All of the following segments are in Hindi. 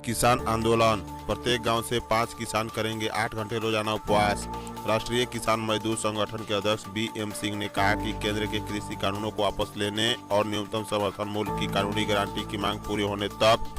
किसान आंदोलन, प्रत्येक गांव से 5 किसान करेंगे 8 घंटे रोजाना उपवास। राष्ट्रीय किसान मजदूर संगठन के अध्यक्ष BM सिंह ने कहा कि केंद्र के कृषि कानूनों को वापस लेने और न्यूनतम समर्थन मूल्य की कानूनी गारंटी की मांग पूरी होने तक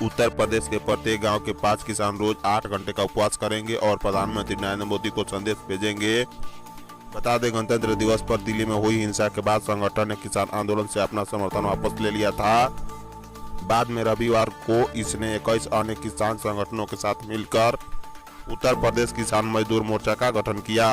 उत्तर प्रदेश के प्रत्येक गांव के 5 किसान रोज 8 घंटे का उपवास करेंगे और प्रधानमंत्री नरेंद्र मोदी को संदेश भेजेंगे। बता दें, गणतंत्र दिवस पर दिल्ली में हुई हिंसा के बाद संगठन ने किसान आंदोलन से अपना समर्थन वापस ले लिया था। बाद में रविवार को इसने 21 अन्य किसान संगठनों के साथ मिलकर उत्तर प्रदेश किसान मजदूर मोर्चा का गठन किया।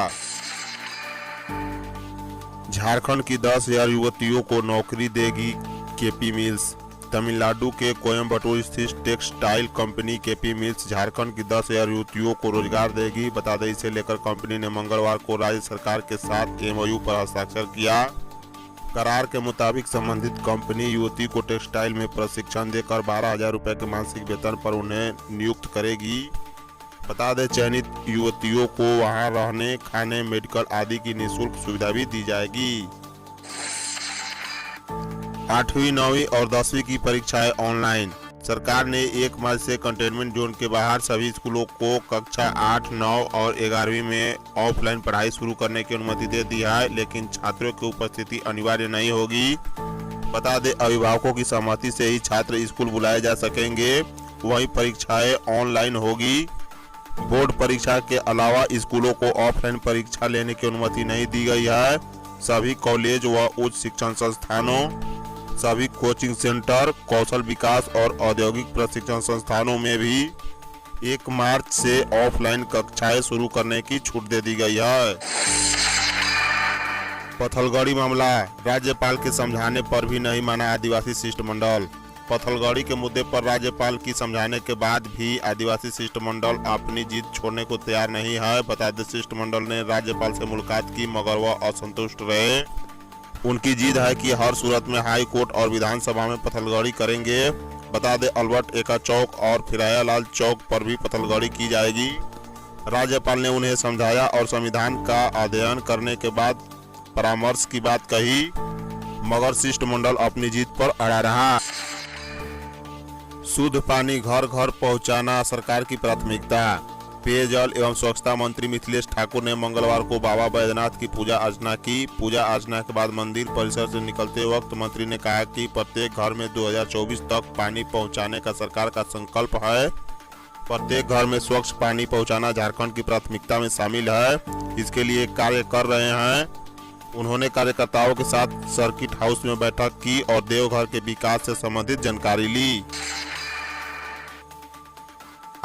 झारखंड की 10,000 युवतियों को नौकरी देगी केपी मिल्स। तमिलनाडु के कोयम्बटूर स्थित textile company KP mills Jharkhand की 10,000 युवतियों को रोजगार देगी। बता दें, इसे लेकर कंपनी ने मंगलवार को राज्य सरकार के साथ MOU पर हस्ताक्षर किया। करार के मुताबिक संबंधित कंपनी युवती को टेक्सटाइल में प्रशिक्षण देकर 12,000 रुपए के मासिक वेतन पर उन्हें नियुक्त करेगी। बता दें, चयनित युवतियों को वहां रहने, खाने, मेडिकल आदि की निःशुल्क सुविधा भी दी जाएगी। 8वीं, 9वीं और 10वीं की परीक्षाएं ऑनलाइन। सरकार ने 1 मार्च से कंटेनमेंट जोन के बाहर सभी स्कूलों को कक्षा 8, 9 और 11वीं में ऑफलाइन पढ़ाई शुरू करने की अनुमति दे दी है, लेकिन छात्रों की उपस्थिति अनिवार्य नहीं होगी। बता दें, अभिभावकों की सहमति से ही छात्र स्कूल बुलाए जा सकेंगे। वहीं परीक्षाएं ऑनलाइन होगी। बोर्ड परीक्षा के अलावा स्कूलों को ऑफलाइन परीक्षा लेने की अनुमति नहीं दी गई है। सभी कॉलेज व उच्च शिक्षण संस्थानों, सभी कोचिंग सेंटर, कौशल विकास और औद्योगिक प्रशिक्षण संस्थानों में भी 1 मार्च से ऑफलाइन कक्षाएं शुरू करने की छूट दे दी गई है। पत्थलगड़ी मामला, राज्यपाल के समझाने पर भी नहीं माना आदिवासी शिष्टमंडल। पत्थलगड़ी के मुद्दे पर राज्यपाल की समझाने के बाद भी आदिवासी शिष्टमंडल अपनी जिद छोड़ने को तैयार नहीं है। बता दें, शिष्टमंडल ने राज्यपाल से मुलाकात की मगर वह असंतुष्ट रहे। उनकी जिद है कि हर सूरत में हाई कोर्ट और विधानसभा में पत्थलगड़ी करेंगे। बता दें, अल्बर्ट एक्का चौक और फिरायालाल चौक पर भी पत्थलगड़ी की जाएगी। राज्यपाल ने उन्हें समझाया और संविधान का अध्ययन करने के बाद परामर्श की बात कही, मगर शिष्टमंडल अपनी जिद पर अड़ा रहा। शुद्ध पानी घर घर पहुंचाना सरकार की प्राथमिकता। पेयजल एवं स्वच्छता मंत्री मिथिलेश ठाकुर ने मंगलवार को बाबा बैद्यनाथ की पूजा अर्चना की। पूजा अर्चना के बाद मंदिर परिसर से निकलते वक्त मंत्री ने कहा कि प्रत्येक घर में 2024 तक पानी पहुंचाने का सरकार का संकल्प है। प्रत्येक घर में स्वच्छ पानी पहुंचाना झारखंड की प्राथमिकता में शामिल है। इसके लिए कार्य कर रहे हैं। उन्होंने कार्यकर्ताओं के साथ सर्किट हाउस में बैठक की और देवघर के विकास से संबंधित जानकारी ली।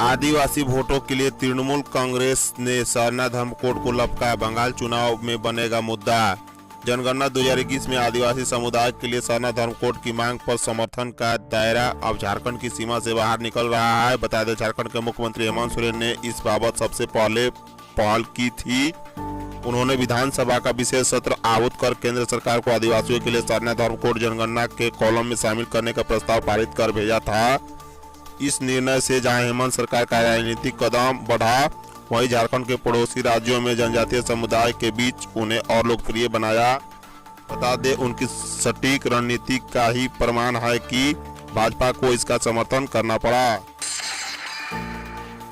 आदिवासी वोटों के लिए तृणमूल कांग्रेस ने सरना धर्म कोड को लपका। बंगाल चुनाव में बनेगा मुद्दा। जनगणना 2021 में आदिवासी समुदाय के लिए सरना धर्म कोड की मांग पर समर्थन का दायरा अब झारखंड की सीमा से बाहर निकल रहा है। बता दें, झारखंड के मुख्यमंत्री हेमंत सोरेन ने इस बाबत सबसे पहले पहल की थी। उन्होंने विधानसभा का विशेष सत्र आहूत कर केंद्र सरकार को आदिवासियों के लिए सरना धर्म कोड जनगणना के कॉलम में शामिल करने का प्रस्ताव पारित कर भेजा था। इस निर्णय से जहां हेमंत सरकार का राजनीतिक कदम बढ़ा, वहीं झारखंड के पड़ोसी राज्यों में जनजातीय समुदाय के बीच उन्हें और लोकप्रिय बनाया। बता दें, उनकी सटीक रणनीति का ही प्रमाण है कि भाजपा को इसका समर्थन करना पड़ा।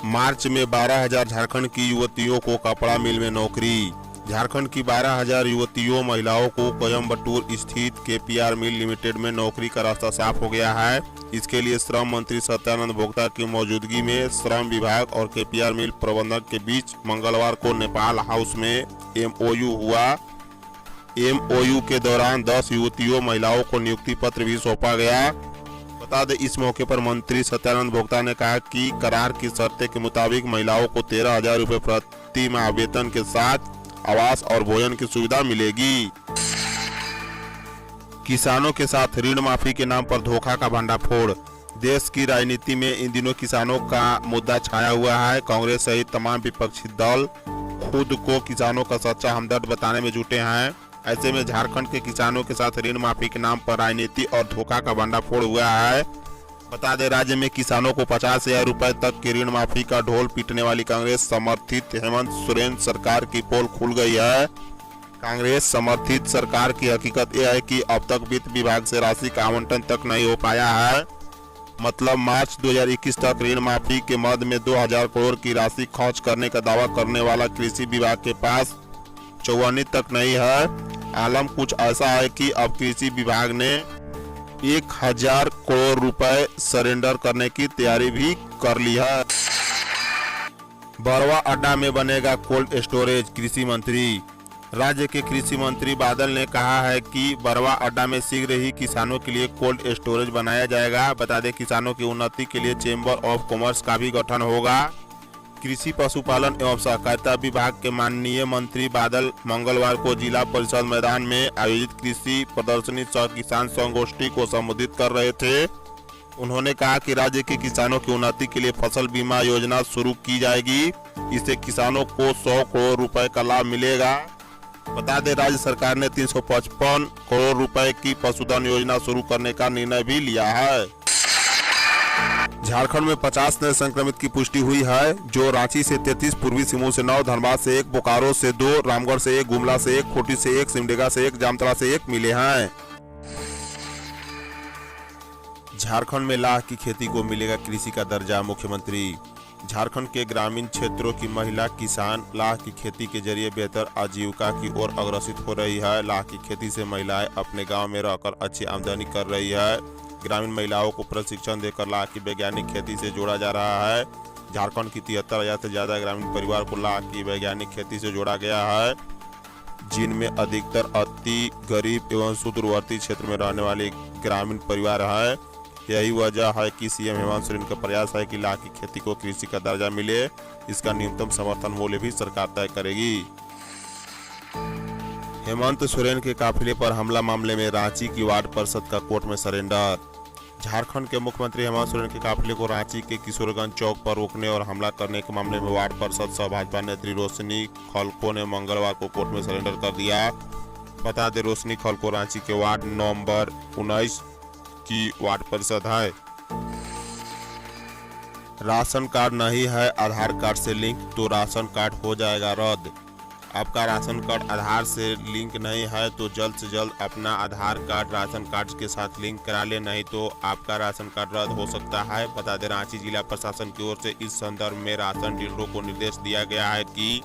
मार्च में 12,000 झारखंड की युवतियों को कपड़ा मिल में नौकरी। झारखंड की 12,000 युवतियों महिलाओं को कोयम्बटूर स्थित KPR मिल लिमिटेड में नौकरी का रास्ता साफ हो गया है। इसके लिए श्रम मंत्री सत्यानंद भोक्ता की मौजूदगी में श्रम विभाग और KPR मिल प्रबंधक के बीच मंगलवार को नेपाल हाउस में MOU हुआ। MOU के दौरान 10 युवतियों महिलाओं को नियुक्ति पत्र भी सौंपा गया। बता दें, इस मौके पर मंत्री सत्यानंद भोक्ता ने कहा कि करार की शर्तें के मुताबिक महिलाओं को 13,000 रुपए प्रति माह वेतन के साथ आवास और भोजन की सुविधा मिलेगी। किसानों के साथ ऋण माफी के नाम पर धोखा का भंडाफोड़। देश की राजनीति में इन दिनों किसानों का मुद्दा छाया हुआ है। कांग्रेस सहित तमाम विपक्षी दल खुद को किसानों का सच्चा हमदर्द बताने में जुटे हैं। ऐसे में झारखंड के किसानों के साथ ऋण माफी के नाम पर राजनीति और धोखा का भंडाफोड़ हुआ है। बता दें, राज्य में किसानों को 50,000 रुपए तक की ऋण माफी का ढोल पीटने वाली कांग्रेस समर्थित हेमंत सोरेन सरकार की पोल खुल गई है। कांग्रेस समर्थित सरकार की हकीकत यह है कि अब तक वित्त विभाग से राशि का आवंटन तक नहीं हो पाया है। मतलब मार्च 2021 तक ऋण माफी के मद में 2000 करोड़ की राशि खर्च करने का दावा करने वाला कृषि विभाग के पास 54 तक नहीं है। आलम कुछ ऐसा है कि अब कृषि विभाग ने 1000 करोड़ रुपए सरेंडर करने की तैयारी भी कर ली है। बरवा अड्डा में बनेगा कोल्ड स्टोरेज, कृषि मंत्री। राज्य के कृषि मंत्री बादल ने कहा है कि बरवा अड्डा में शीघ्र ही किसानों के लिए कोल्ड स्टोरेज बनाया जाएगा। बता दें, किसानों की उन्नति के लिए चेंबर ऑफ कॉमर्स का भी गठन होगा। कृषि पशुपालन एवं सहकारिता विभाग के माननीय मंत्री बादल मंगलवार को जिला परिषद मैदान में आयोजित कृषि प्रदर्शनी सह किसान संगोष्ठी को संबोधित कर रहे थे। उन्होंने कहा कि राज्य के किसानों की उन्नति के लिए फसल बीमा योजना शुरू की जाएगी। इससे किसानों को 100 करोड़ रुपए का लाभ मिलेगा। बता दें, राज्य सरकार ने 355 करोड़ रुपए की पशुधन योजना शुरू करने का निर्णय भी लिया है। झारखंड में 50 नए संक्रमित की पुष्टि हुई है, जो रांची से 33, पूर्वी सिंहभूम से 9, धनबाद से 1, बोकारो से 2, रामगढ़ से 1, गुमला से 1, खूंटी से 1, सिमडेगा से 1, जामताड़ा से 1 मिले हैं। झारखंड में लाह की खेती को मिलेगा कृषि का दर्जा, मुख्यमंत्री। झारखंड के ग्रामीण क्षेत्रों की महिला किसान लाह की खेती के जरिए बेहतर आजीविका की ओर अग्रसित हो रही है। लाह की खेती से महिलाएं अपने गांव में रहकर अच्छी आमदनी कर रही है। ग्रामीण महिलाओं को प्रशिक्षण देकर लाह की वैज्ञानिक खेती से जोड़ा जा रहा है। झारखंड की 73,000 से ज्यादा ग्रामीण परिवार को लाह की वैज्ञानिक खेती से जोड़ा गया है, जिनमें अधिकतर अति गरीब एवं सुदूरवर्ती क्षेत्र में रहने वाले ग्रामीण परिवार है। यही वजह है कि सीएम हेमंत सोरेन का प्रयास है कि लाह की खेती को कृषि का दर्जा मिले। इसका न्यूनतम समर्थन मूल्य भी सरकार तय करेगी। हेमंत सोरेन के काफिले पर हमला मामले में रांची की वार्ड पार्षद का कोर्ट में सरेंडर। झारखंड के मुख्यमंत्री हेमंत सोरेन के काफिले को रांची के किशोरगंज चौक पर रोकने और हमला करने के मामले में वार्ड पार्षद सह भाजपा नेत्री रोशनी खलको ने मंगलवार को कोर्ट में सरेंडर कर दिया। बता दें, रोशनी खलको रांची के वार्ड नंबर 19 की वार्ड पार्षद है। राशन कार्ड नहीं है आधार कार्ड से लिंक तो राशन कार्ड हो जाएगा रद्द। आपका राशन कार्ड आधार से लिंक नहीं है तो जल्द से जल्द अपना आधार कार्ड राशन कार्ड के साथ लिंक करा ले, नहीं तो आपका राशन कार्ड रद्द हो सकता है। बता दें, रांची जिला प्रशासन की ओर से इस संदर्भ में राशन डीलरों को निर्देश दिया गया है कि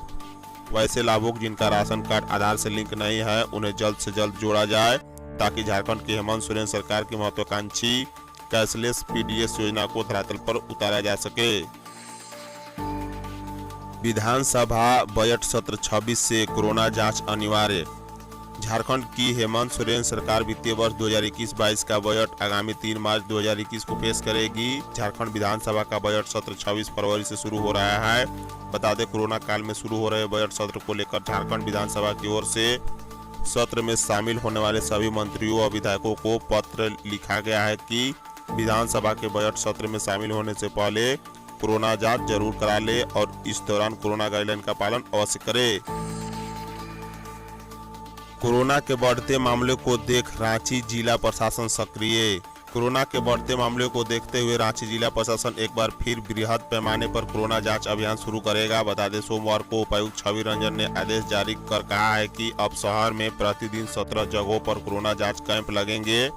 वैसे लाभुक जिनका राशन कार्ड आधार से लिंक नहीं है उन्हें जल्द से जल्द जोड़ा जाए, ताकि झारखंड की हेमंत सोरेन सरकार की महत्वाकांक्षी कैशलेस पीडीएस योजना को धरातल पर उतारा जा सके। विधानसभा बजट सत्र 26 से कोरोना जांच अनिवार्य। झारखंड की हेमंत सोरेन सरकार वित्तीय वर्ष 2021-22 का बजट आगामी 3 मार्च 2021 को पेश करेगी। झारखंड विधानसभा का बजट सत्र 26 फरवरी से शुरू हो रहा है। बता दें, कोरोना काल में शुरू हो रहे बजट सत्र को लेकर झारखंड विधानसभा की ओर से सत्र में शामिल होने वाले सभी मंत्रियों और विधायकों को पत्र लिखा गया है कि विधानसभा के बजट सत्र में शामिल होने से पहले कोरोना जांच जरूर करा ले और इस दौरान कोरोना गाइडलाइन का पालन अवश्य करे। कोरोना के बढ़ते मामले को देख रांची जिला प्रशासन सक्रिय। कोरोना के बढ़ते मामले को देखते हुए रांची जिला प्रशासन एक बार फिर बृहद पैमाने पर कोरोना जांच अभियान शुरू करेगा। बता दें, सोमवार को उपायुक्त छवि रंजन ने आदेश जारी कर कहा है कि अब शहर में प्रतिदिन 17 जगहों पर कोरोना जांच कैंप लगेंगे।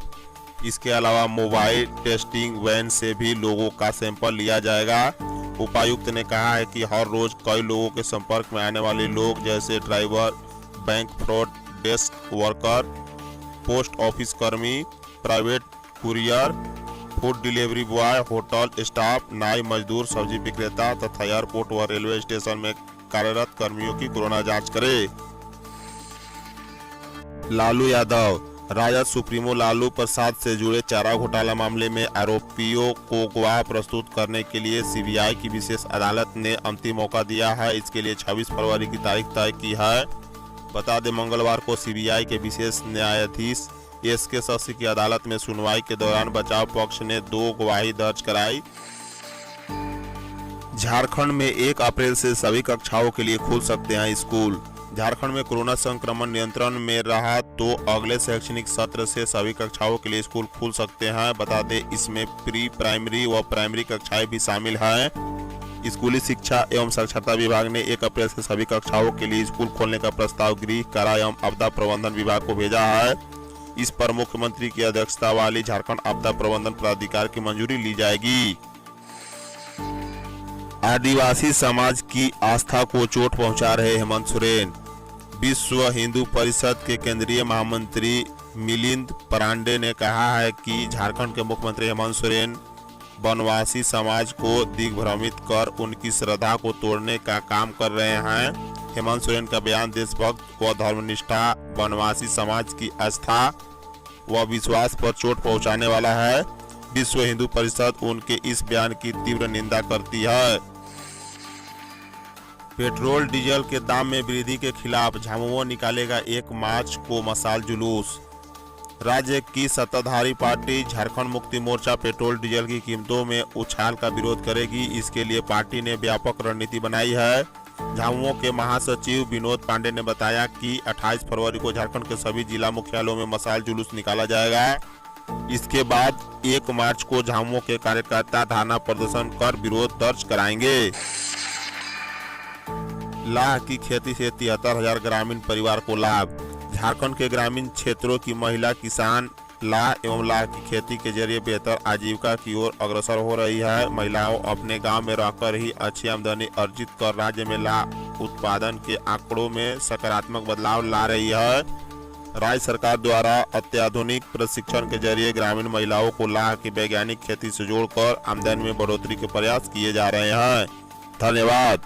इसके अलावा मोबाइल टेस्टिंग वैन से भी लोगों का सैंपल लिया जाएगा। उपायुक्त ने कहा है कि हर रोज कई लोगों के संपर्क में आने वाले लोग जैसे driver, bank fraud desk worker, post office कर्मी, private courier, food delivery boy, hotel staff, नाई मजदूर, सब्जी विक्रेता तथा एयरपोर्ट व रेलवे स्टेशन में कार्यरत कर्मियों की कोरोना जांच करे। लालू यादव। राजद सुप्रीमो लालू प्रसाद से जुड़े चारा घोटाला मामले में आरोपियों को गवाह प्रस्तुत करने के लिए सीबीआई की विशेष अदालत ने अंतिम मौका दिया है। इसके लिए 26 फरवरी की तारीख तय की है। बता दें, मंगलवार को सीबीआई के विशेष न्यायाधीश एसके शशि की अदालत में सुनवाई के दौरान बचाव पक्ष ने 2 गवाही दर्ज कराई। झारखंड में 1 अप्रैल से सभी कक्षाओं के लिए खुल सकते हैं स्कूल। झारखंड में कोरोना संक्रमण नियंत्रण में रहा तो अगले शैक्षणिक सत्र से सभी कक्षाओं के लिए स्कूल खुल सकते हैं। बता दें, इसमें प्री प्राइमरी व प्राइमरी कक्षाएं भी शामिल हैं। स्कूली शिक्षा एवं साक्षरता विभाग ने 1 अप्रैल से सभी कक्षाओं के लिए स्कूल खोलने का प्रस्ताव गृह, कारा एवं आपदा प्रबंधन विभाग को भेजा है। इस पर मुख्यमंत्री की अध्यक्षता वाली झारखंड आपदा प्रबंधन प्राधिकार की मंजूरी ली जाएगी। आदिवासी समाज की आस्था को चोट पहुंचा रहे हेमंत सोरेन। विश्व हिंदू परिषद के केंद्रीय महामंत्री मिलिंद पांडे ने कहा है कि झारखंड के मुख्यमंत्री हेमंत सोरेन वनवासी समाज को दिग्भ्रमित कर उनकी श्रद्धा को तोड़ने का काम कर रहे हैं। हेमंत सोरेन का बयान देशभक्त व धर्मनिष्ठा वनवासी समाज की आस्था व विश्वास पर चोट पहुंचाने वाला है। विश्व हिंदू परिषद उनके इस बयान की तीव्र निंदा करती है। पेट्रोल डीजल के दाम में वृद्धि के खिलाफ झामुमो निकालेगा 1 मार्च को मशाल जुलूस। राज्य की सत्ताधारी party Jharkhand Mukti Morcha petrol diesel की कीमतों में उछाल का विरोध करेगी। इसके लिए पार्टी ने व्यापक रणनीति बनाई है। झामुमो के महासचिव विनोद पांडे ने बताया कि 28 फरवरी को झारखंड के सभी जिला मुख्यालयों में मशाल जुलूस निकाला जाएगा। इसके बाद 1 मार्च को झामुमो के कार्यकर्ता धरना प्रदर्शन कर विरोध दर्ज कराएंगे। लाह की खेती से 73,000 ग्रामीण परिवार को लाभ। झारखंड के ग्रामीण क्षेत्रों की महिला किसान लाह एवं लाह की खेती के जरिए बेहतर आजीविका की ओर अग्रसर हो रही है। महिलाओं अपने गांव में रहकर ही अच्छी आमदनी अर्जित कर राज्य में लाह उत्पादन के आंकड़ों में सकारात्मक बदलाव ला रही है। राज्य सरकार द्वारा अत्याधुनिक प्रशिक्षण के जरिए ग्रामीण महिलाओं को लाह की वैज्ञानिक खेती से जोड़कर आमदनी में बढ़ोतरी के प्रयास किए जा रहे हैं। धन्यवाद।